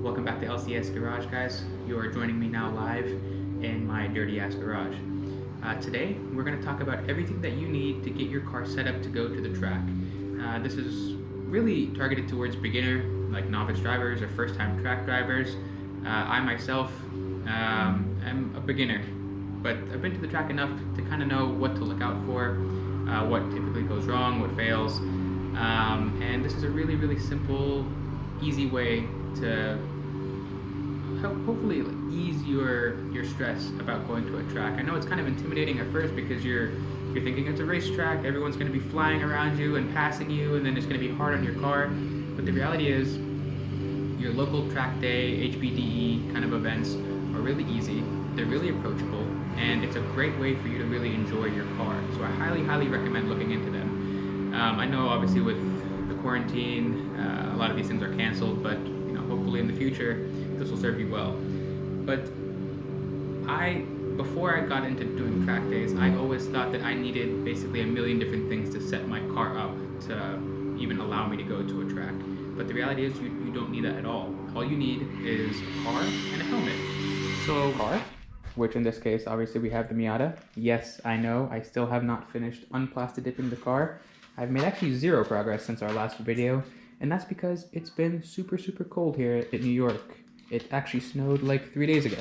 Welcome back to LCS Garage, guys. You are joining me now live in my dirty ass garage. Today, we're going to talk about everything that you need to get your car set up to go to the track. This is really targeted towards beginner, like novice drivers or first-time track drivers. I myself am a beginner, but I've been to the track enough to kind of know what to look out for, what typically goes wrong, what fails. And this is a really, really simple, easy way to hopefully ease your stress about going to a track. I know it's kind of intimidating at first because you're thinking it's a racetrack, everyone's going to be flying around you and passing you, and then it's going to be hard on your car. But the reality is, your local track day, HPDE kind of events are really easy, they're really approachable, and it's a great way for you to really enjoy your car. So I highly, highly recommend looking into them. I know obviously with the quarantine, a lot of these things are canceled, but hopefully in the future this will serve you well. But before I got into doing track days, I always thought that I needed basically a million different things to set my car up to even allow me to go to a track. But the reality is you don't need that at all. All you need is a car and a helmet. So car, which in this case obviously we have the Miata. Yes, I know, I still have not finished unplastic dipping the car. I've made actually zero progress since our last video, and that's because it's been super, super cold here in New York. It actually snowed like 3 days ago.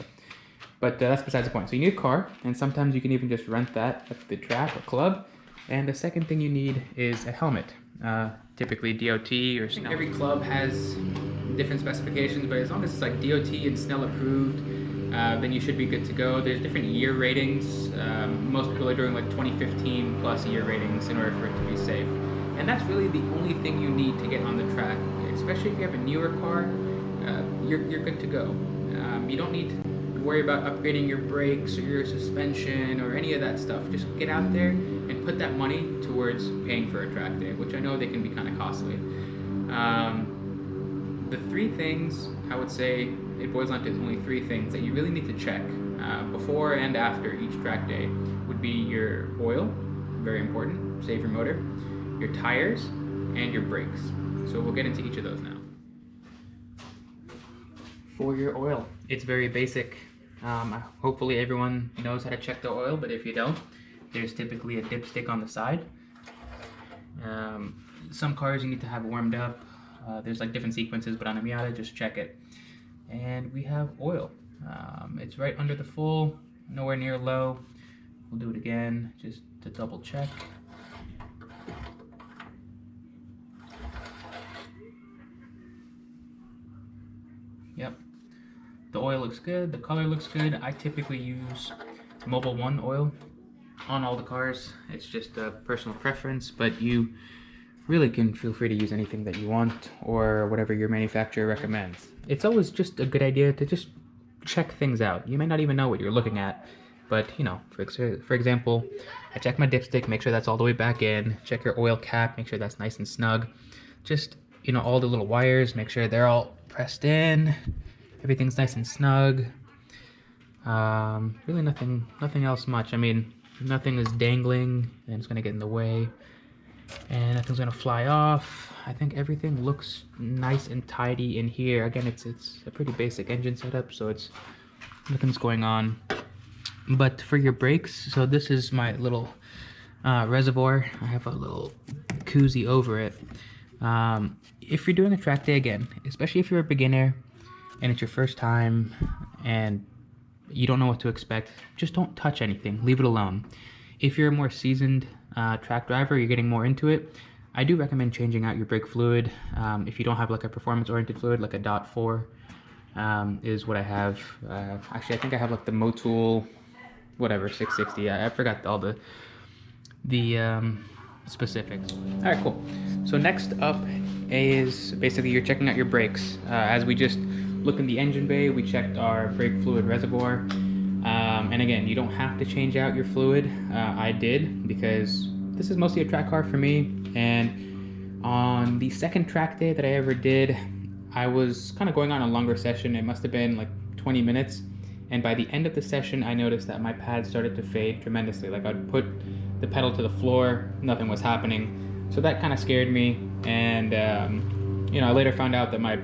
But that's besides the point. So you need a car, and sometimes you can even just rent that at the track or club. And the second thing you need is a helmet. Typically DOT or Snell. Every club has different specifications, but as long as it's like DOT and Snell approved, then you should be good to go. There's different year ratings. Most people are doing like 2015 plus year ratings in order for it to be safe. And that's really the only thing you need to get on the track. Especially if you have a newer car, you're good to go. You don't need to worry about upgrading your brakes or your suspension or any of that stuff. Just get out there and put that money towards paying for a track day, which I know they can be kind of costly. The three things, I would say, it boils down to only three things that you really need to check before and after each track day would be your oil, very important, save your motor, your tires, and your brakes. So we'll get into each of those now. For your oil, it's very basic. Hopefully everyone knows how to check the oil, but if you don't, there's typically a dipstick on the side. Some cars you need to have warmed up. There's like different sequences, but on a Miata, just check it. And we have oil. It's right under the full, nowhere near low. We'll do it again just to double check. Yep, the oil looks good, the color looks good. I typically use Mobil 1 oil on all the cars. It's just a personal preference, but you really can feel free to use anything that you want or whatever your manufacturer recommends. It's always just a good idea to just check things out. You may not even know what you're looking at, but for example, I check my dipstick, make sure that's all the way back in, check your oil cap, make sure that's nice and snug. Just, all the little wires, make sure they're all pressed in, everything's nice and snug. Really nothing else much. I mean, nothing is dangling and it's gonna get in the way, and nothing's gonna fly off. I think everything looks nice and tidy in here. Again, it's a pretty basic engine setup, so nothing's going on. But for your brakes, so this is my little reservoir. I have a little koozie over it. If you're doing a track day, again, especially if you're a beginner and it's your first time and you don't know what to expect, just don't touch anything, leave it alone. If you're a more seasoned track driver, you're getting more into it, I do recommend changing out your brake fluid. If you don't have like a performance oriented fluid, like a DOT4 is what I have. Actually, I think I have like the Motul whatever 660. I forgot all the specifics. All right, cool. So next up is basically you're checking out your brakes. As we just looked in the engine bay, we checked our brake fluid reservoir. And again, you don't have to change out your fluid. I did because this is mostly a track car for me. And on the second track day that I ever did, I was kind of going on a longer session. It must have been like 20 minutes. And by the end of the session, I noticed that my pad started to fade tremendously. Like I'd put the pedal to the floor, nothing was happening. So that kind of scared me. And I later found out that my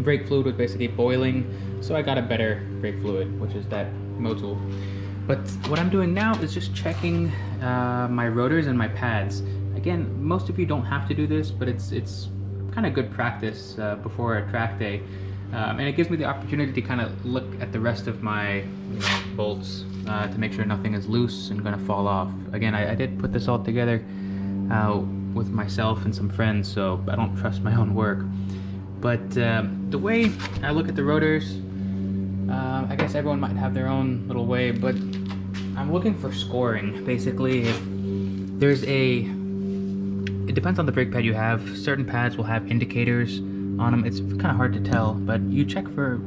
brake fluid was basically boiling, so I got a better brake fluid, which is that Motul. But what I'm doing now is just checking my rotors and my pads. Again, most of you don't have to do this, but it's kind of good practice before a track day. And it gives me the opportunity to kind of look at the rest of my bolts to make sure nothing is loose and going to fall off. Again, I did put this all together with myself and some friends, so I don't trust my own work. But the way I look at the rotors, I guess everyone might have their own little way, but I'm looking for scoring. Basically, if there's it depends on the brake pad you have. Certain pads will have indicators on them. It's kind of hard to tell, but you check your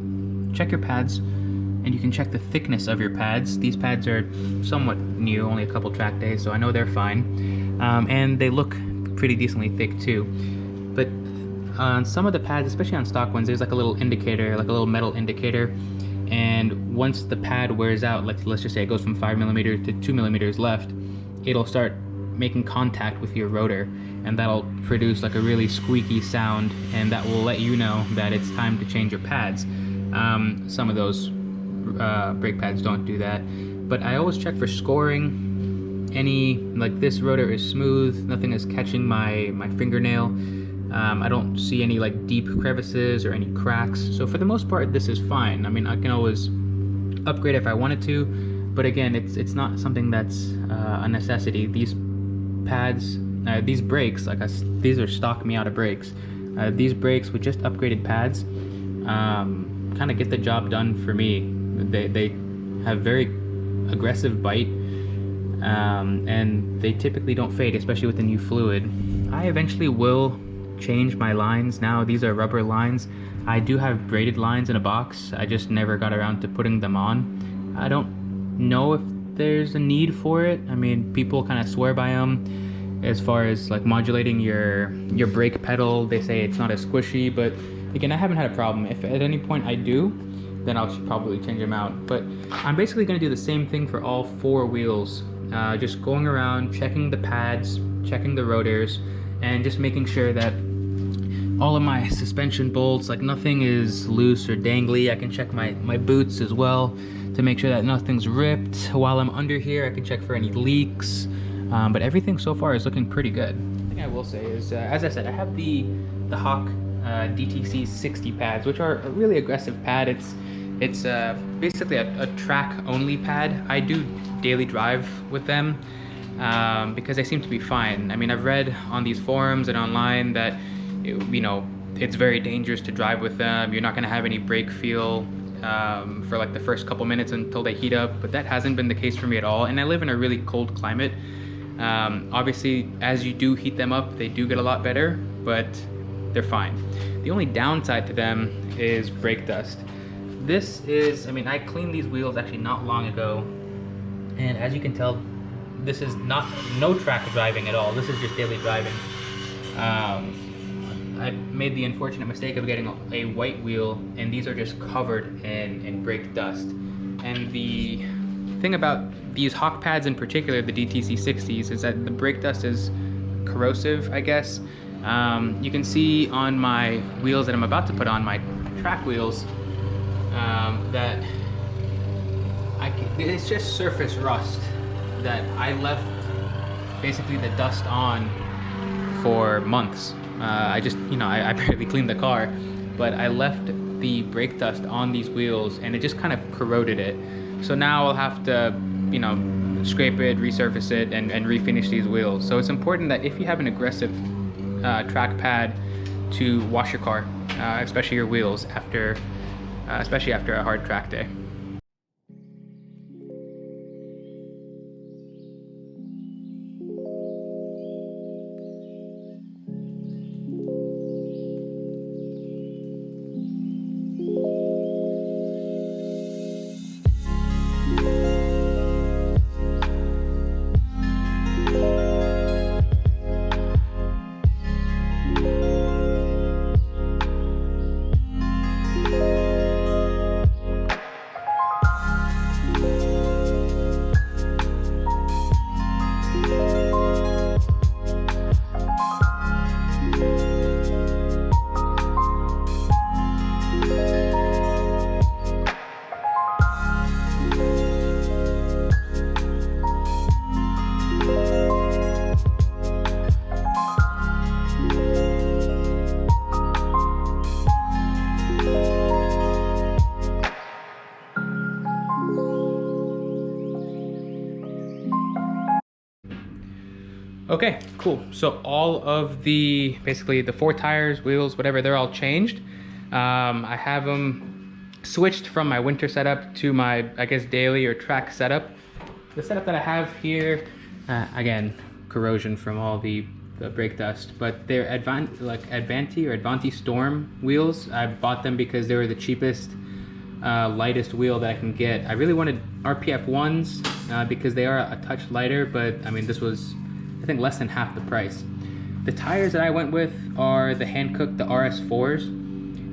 pads, and you can check the thickness of your pads. These pads are somewhat new, only a couple track days, so I know they're fine. And they look pretty decently thick too. But on some of the pads, especially on stock ones, there's like a little indicator, like a little metal indicator. And once the pad wears out, like let's just say it goes from 5mm to 2mm left, it'll start making contact with your rotor, and that'll produce like a really squeaky sound, and that will let you know that it's time to change your pads. Some of those brake pads don't do that, but I always check for scoring. Like this rotor is smooth, nothing is catching my fingernail. I don't see any like deep crevices or any cracks, so for the most part this is fine. I mean, I can always upgrade if I wanted to, but again, it's not something that's a necessity. These pads, these brakes, these are stock Miata brakes. These brakes with just upgraded pads kind of get the job done for me. They have very aggressive bite, and they typically don't fade, especially with the new fluid. I eventually will change my lines now. These are rubber lines. I do have braided lines in a box. I just never got around to putting them on. I don't know if there's a need for it. I mean, people kind of swear by them as far as like modulating your brake pedal. They say it's not as squishy, but again, I haven't had a problem. If at any point I do, then I'll probably change them out. But I'm basically going to do the same thing for all 4 wheels. Just going around, checking the pads, checking the rotors, and just making sure that all of my suspension bolts, like nothing is loose or dangly. I can check my boots as well to make sure that nothing's ripped. While I'm under here, I can check for any leaks. But everything so far is looking pretty good. The thing I will say is, as I said, I have the Hawk DTC 60 pads, which are a really aggressive pad. It's basically a track-only pad. I do daily drive with them because they seem to be fine. I mean, I've read on these forums and online that it's very dangerous to drive with them. You're not going to have any brake feel for like the first couple minutes until they heat up, but that hasn't been the case for me at all. And I live in a really cold climate. Obviously, as you do heat them up, they do get a lot better, but they're fine. The only downside to them is brake dust. This is, I mean, I cleaned these wheels actually not long ago, and as you can tell, this is no track driving at all. This is just daily driving. I made the unfortunate mistake of getting a white wheel, and these are just covered in brake dust. And the thing about these Hawk pads in particular, the DTC 60s, is that the brake dust is corrosive, I guess. You can see on my wheels that I'm about to put on, my track wheels, that it's just surface rust that I left basically the dust on for months. I barely cleaned the car, but I left the brake dust on these wheels and it just kind of corroded it. So now I'll have to, scrape it, resurface it, and refinish these wheels. So it's important that if you have an aggressive track pad, to wash your car, especially your wheels, especially after a hard track day. Okay, cool. So all of the, basically the 4 tires, wheels, whatever, they're all changed. I have them switched from my winter setup to my, I guess, daily or track setup. The setup that I have here, again, corrosion from all the brake dust, but they're Advanti Storm wheels. I bought them because they were the cheapest, lightest wheel that I can get. I really wanted RPF 1s because they are a touch lighter, but I mean, this was, I think, less than half the price. The tires that I went with are the Hankook, the RS4s.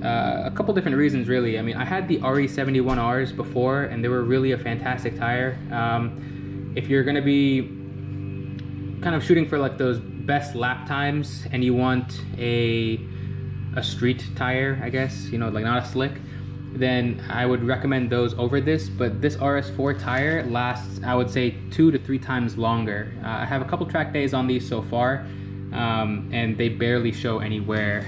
A couple different reasons, really. I mean, I had the RE71Rs before, and they were really a fantastic tire. If you're gonna be kind of shooting for like those best lap times and you want a street tire, I guess, you know, like not a slick, then I would recommend those over this. But this RS4 tire lasts, I would say, 2 to 3 times longer. I have a couple track days on these so far, and they barely show any wear.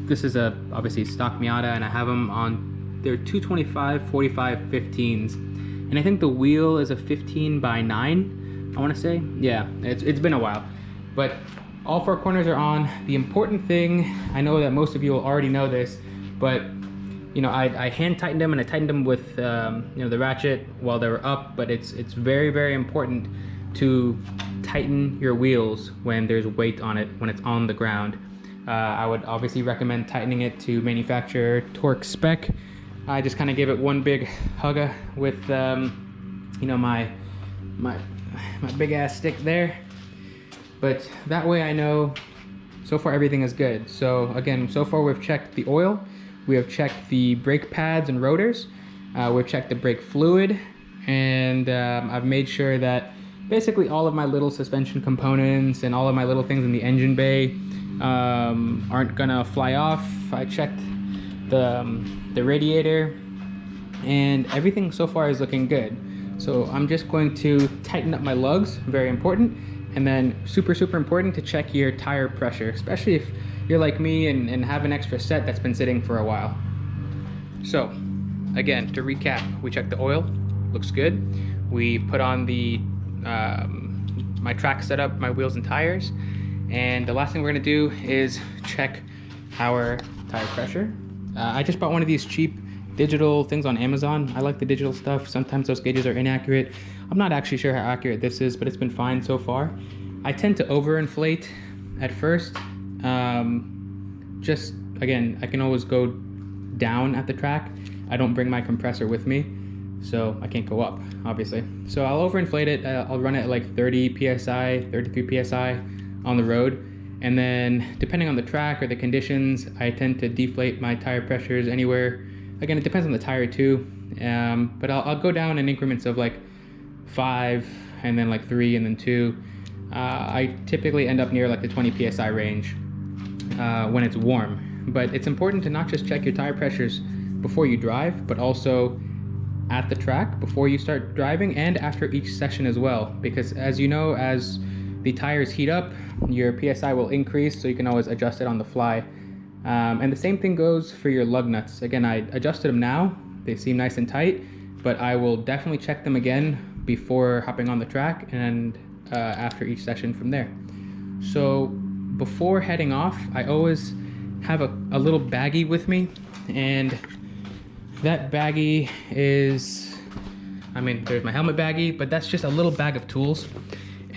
This is obviously stock Miata, and I have them on, they're 225 45 15s, and I think the wheel is a 15/9, I want to say. Yeah, it's been a while, but all 4 corners are on. The important thing, I know that most of you will already know this, but you know, I hand tightened them, and I tightened them with you know, the ratchet while they were up. But it's very, very important to tighten your wheels when there's weight on it, when it's on the ground. I would obviously recommend tightening it to manufacturer torque spec. I just kind of gave it one big hugga with you know, my big ass stick there. But that way I know so far everything is good. So again, so far we've checked the oil, we have checked the brake pads and rotors, we've checked the brake fluid, and I've made sure that basically all of my little suspension components and all of my little things in the engine bay aren't gonna fly off. I checked the radiator, and everything so far is looking good. So I'm just going to tighten up my lugs, very important. And then super, super important to check your tire pressure, especially if you're like me and have an extra set that's been sitting for a while. So again, to recap, we checked the oil, looks good. We put on the my track setup, my wheels and tires. And the last thing we're gonna do is check our tire pressure. I just bought one of these cheap digital things on Amazon. I like the digital stuff. Sometimes those gauges are inaccurate. I'm not actually sure how accurate this is, but it's been fine so far. I tend to overinflate at first. Just, again, I can always go down at the track. I don't bring my compressor with me, so I can't go up, obviously. So I'll overinflate it. I'll run it at like 30 PSI, 33 PSI on the road. And then depending on the track or the conditions, I tend to deflate my tire pressures anywhere. Again, it depends on the tire too, but I'll go down in increments of like 5, and then like 3, and then 2. I typically end up near like the 20 PSI range when it's warm. But it's important to not just check your tire pressures before you drive, but also at the track before you start driving, and after each session as well. Because as you know, as the tires heat up, your PSI will increase, so you can always adjust it on the fly. And the same thing goes for your lug nuts. Again, I adjusted them now. They seem nice and tight, but I will definitely check them again before hopping on the track, and after each session from there. So before heading off, I always have a little baggie with me, and that baggie is, I mean, there's my helmet baggie, but that's just a little bag of tools.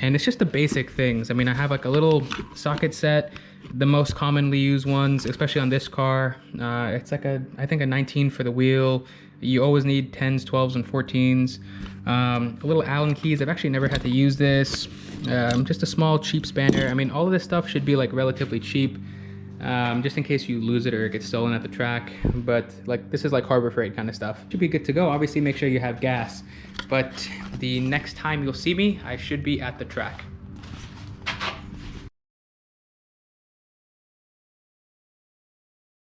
And it's just the basic things. I mean, I have like a little socket set, the most commonly used ones, especially on this car. It's like I think a 19 for the wheel. You always need 10s, 12s, and 14s. A little Allen keys. I've actually never had to use this. Just a small cheap spanner. I mean, all of this stuff should be like relatively cheap, just in case you lose it or it gets stolen at the track. But like, this is like Harbor Freight kind of stuff. Should be good to go. Obviously, make sure you have gas. But the next time you'll see me, I should be at the track.